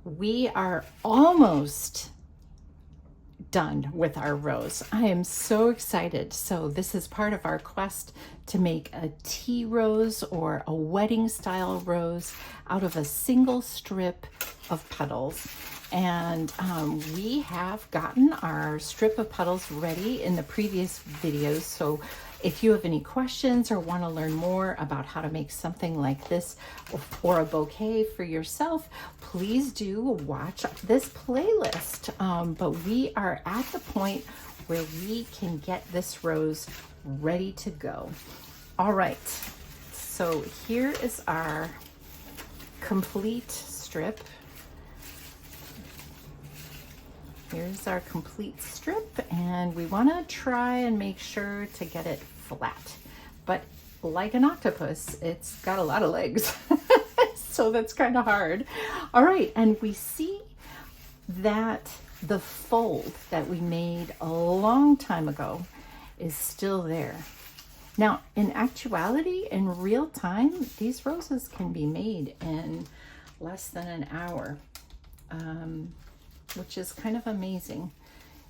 We are almost done with our rose. I am so excited. So this is part of our quest to make a tea rose or a wedding style rose out of a single strip of petals. And we have gotten our strip of petals ready in the previous videos. So if you have any questions or want to learn more about how to make something like this or a bouquet for yourself, please do watch this playlist. But we are at the point where we can get this rose ready to go. All right, so here is our complete strip. Here's our complete strip, and we want to try and make sure to get it flat. But like an octopus, it's got a lot of legs, so that's kind of hard. All right, and we see that the fold that we made a long time ago is still there. Now, in actuality, in real time, these roses can be made in less than an hour. Which is kind of amazing.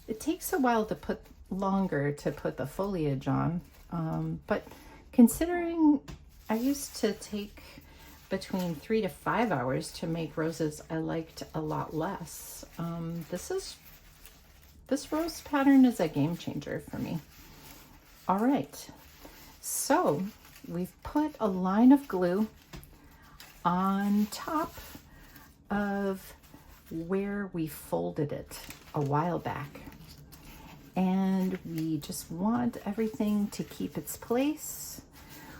It takes a while to put the foliage on, but considering I used to take between 3 to 5 hours to make roses, I liked a lot less. This rose pattern is a game changer for me. All right, so we've put a line of glue on top of where we folded it a while back, and we just want everything to keep its place.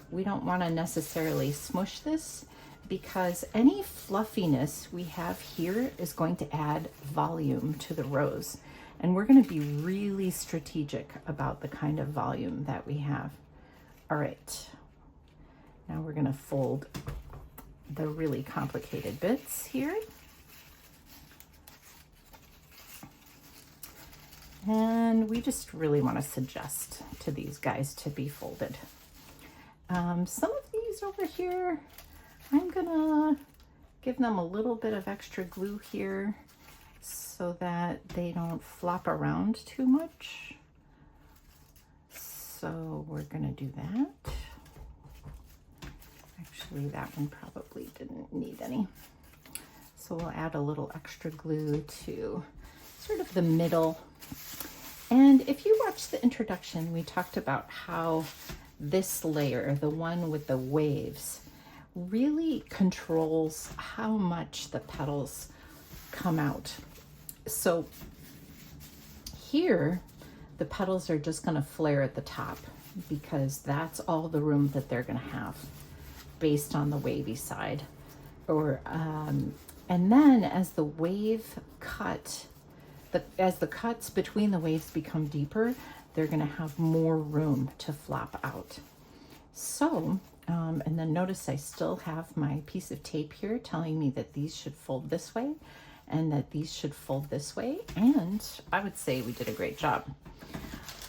We don't want to necessarily smush this because any fluffiness we have here is going to add volume to the rose, and we're going to be really strategic about the kind of volume that we have. All right, now we're going to fold the really complicated bits here. And we just really want to suggest to these guys to be folded. Some of these over here, I'm gonna give them a little bit of extra glue here so that they don't flop around too much. So we're gonna do that. Actually, that one probably didn't need any. So we'll add a little extra glue to sort of the middle. And if you watch the introduction, we talked about how this layer, the one with the waves, really controls how much the petals come out. So here, the petals are just going to flare at the top because that's all the room that they're going to have based on the wavy side. And then as the wave cut, as the cuts between the waves become deeper, they're going to have more room to flop out. So, and then notice I still have my piece of tape here telling me that these should fold this way and that these should fold this way. And I would say we did a great job.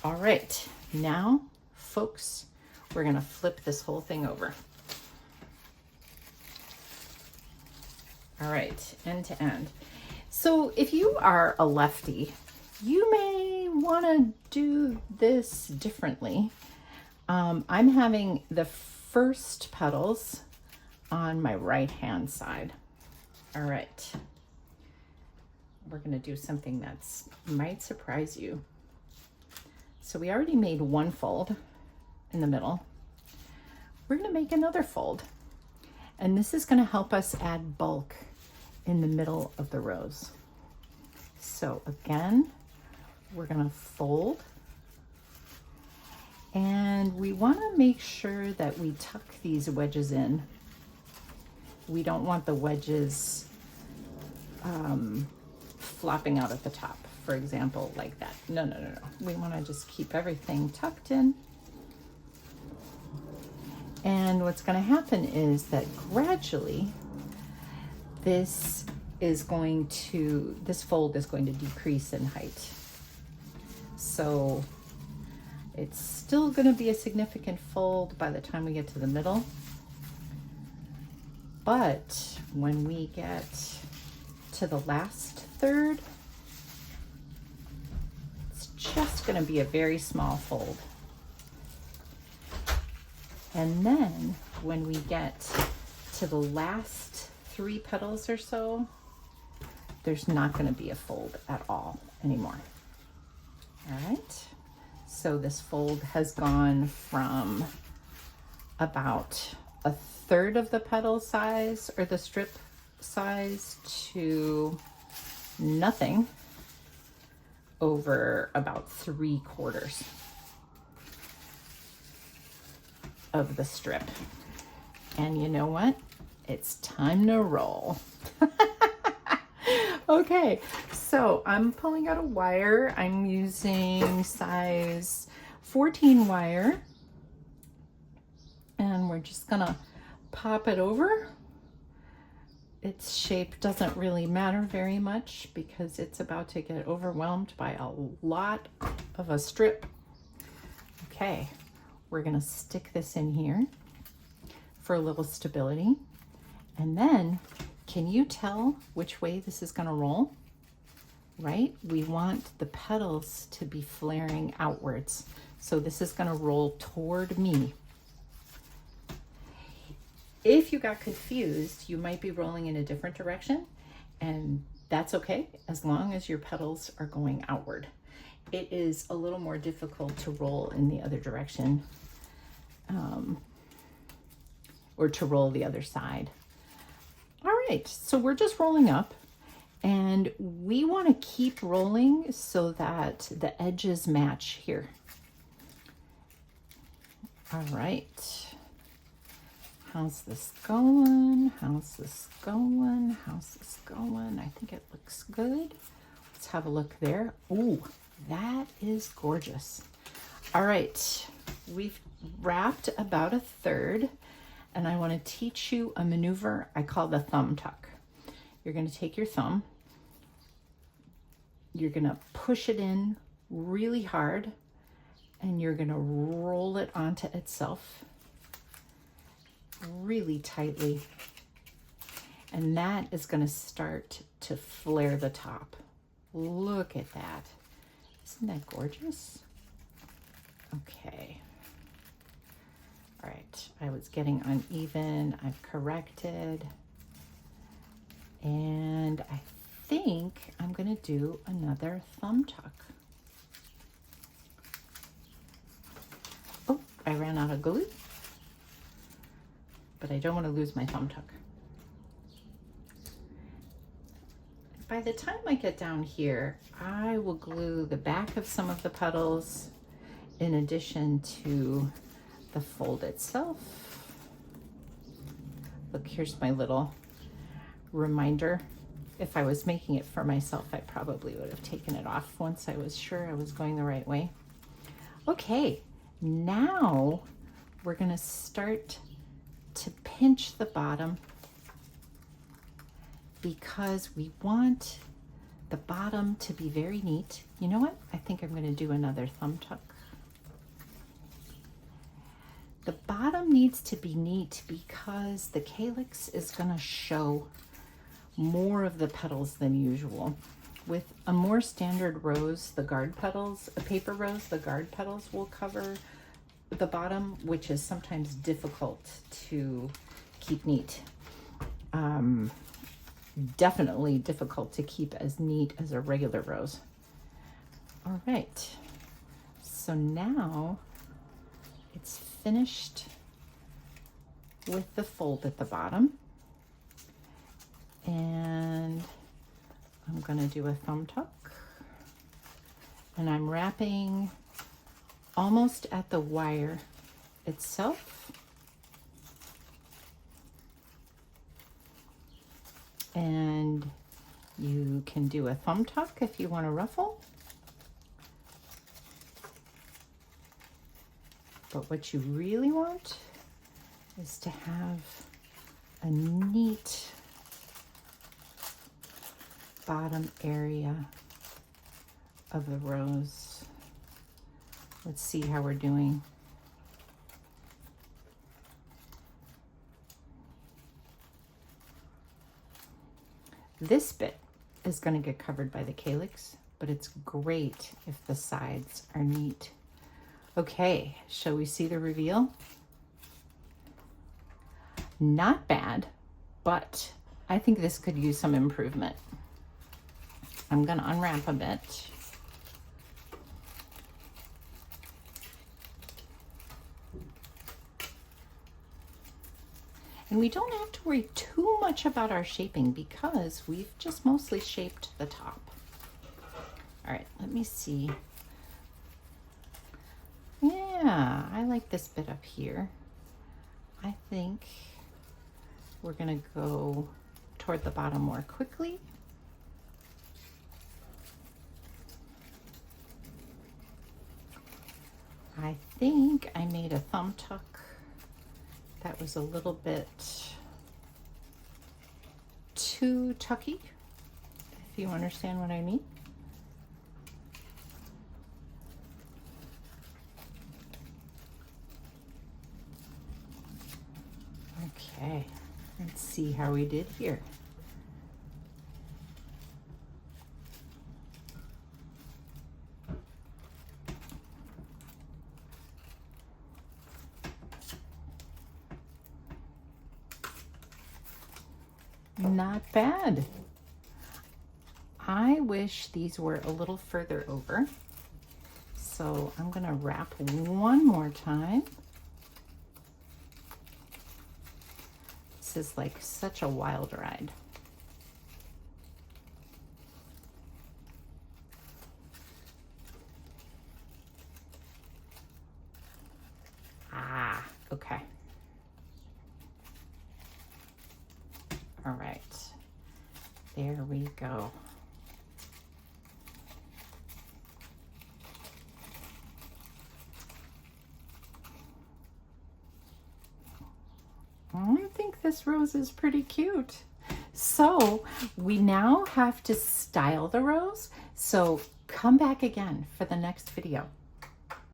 All right, now, folks, we're going to flip this whole thing over. All right, end to end. So if you are a lefty, you may want to do this differently. I'm having the first petals on my right hand side. All right, we're going to do something that's might surprise you. So we already made one fold in the middle. We're going to make another fold, and this is going to help us add bulk in the middle of the rose. So again, we're going to fold, and we want to make sure that we tuck these wedges in. We don't want the wedges flopping out at the top, for example, like that. No. We want to just keep everything tucked in. And what's going to happen is that gradually this fold is going to decrease in height. So it's still going to be a significant fold by the time we get to the middle. But when we get to the last third, it's just going to be a very small fold. And then when we get to the last 3 petals or so, there's not going to be a fold at all anymore. All right, so this fold has gone from about a third of the petal size or the strip size to nothing over about 3/4 of the strip. And you know what? It's time to roll. Okay, so I'm pulling out a wire. I'm using size 14 wire. And we're just gonna pop it over. Its shape doesn't really matter very much because it's about to get overwhelmed by a lot of a strip. Okay, we're gonna stick this in here for a little stability. And then, can you tell which way this is gonna roll? Right? We want the petals to be flaring outwards. So this is gonna roll toward me. If you got confused, you might be rolling in a different direction, and that's okay as long as your petals are going outward. It is a little more difficult to roll in the other direction, or to roll the other side. All right, so we're just rolling up, and we want to keep rolling so that the edges match here. All right. How's this going? How's this going? How's this going? I think it looks good. Let's have a look there. Ooh, that is gorgeous. All right, we've wrapped about a third, and I want to teach you a maneuver I call the thumb tuck. You're going to take your thumb, you're going to push it in really hard, and you're going to roll it onto itself really tightly, and that is going to start to flare the top. Look at that. Isn't that gorgeous? Okay. All right, I was getting uneven. I've corrected, and I think I'm going to do another thumb tuck. Oh, I ran out of glue, but I don't want to lose my thumb tuck. By the time I get down here, I will glue the back of some of the petals in addition to the fold itself. Look, here's my little reminder. If I was making it for myself, I probably would have taken it off once I was sure I was going the right way. Okay, now we're gonna start to pinch the bottom because we want the bottom to be very neat. You know what? I think I'm going to do another thumb tuck. The bottom needs to be neat because the calyx is going to show more of the petals than usual. With a more standard rose, the guard petals, a paper rose, the guard petals will cover the bottom, which is sometimes difficult to keep neat. Definitely difficult to keep as neat as a regular rose. All right, so now it's finished with the fold at the bottom, and I'm gonna do a thumb tuck, and I'm wrapping almost at the wire itself. And you can do a thumb tuck if you want to ruffle. But what you really want is to have a neat bottom area of the rose. Let's see how we're doing. This bit is going to get covered by the calyx, but it's great if the sides are neat. Okay, shall we see the reveal? Not bad, but I think this could use some improvement. I'm going to unwrap a bit. And we don't have to worry too much about our shaping because we've just mostly shaped the top. All right, let me see. Yeah, I like this bit up here. I think we're gonna go toward the bottom more quickly. I think I made a thumb tuck that was a little bit too tucky, if you understand what I mean. Okay, let's see how we did here. Not bad. I wish these were a little further over. So I'm gonna wrap one more time. This is like such a wild ride. Ah, okay. All right, there we go. I think this rose is pretty cute. So we now have to style the rose. So come back again for the next video.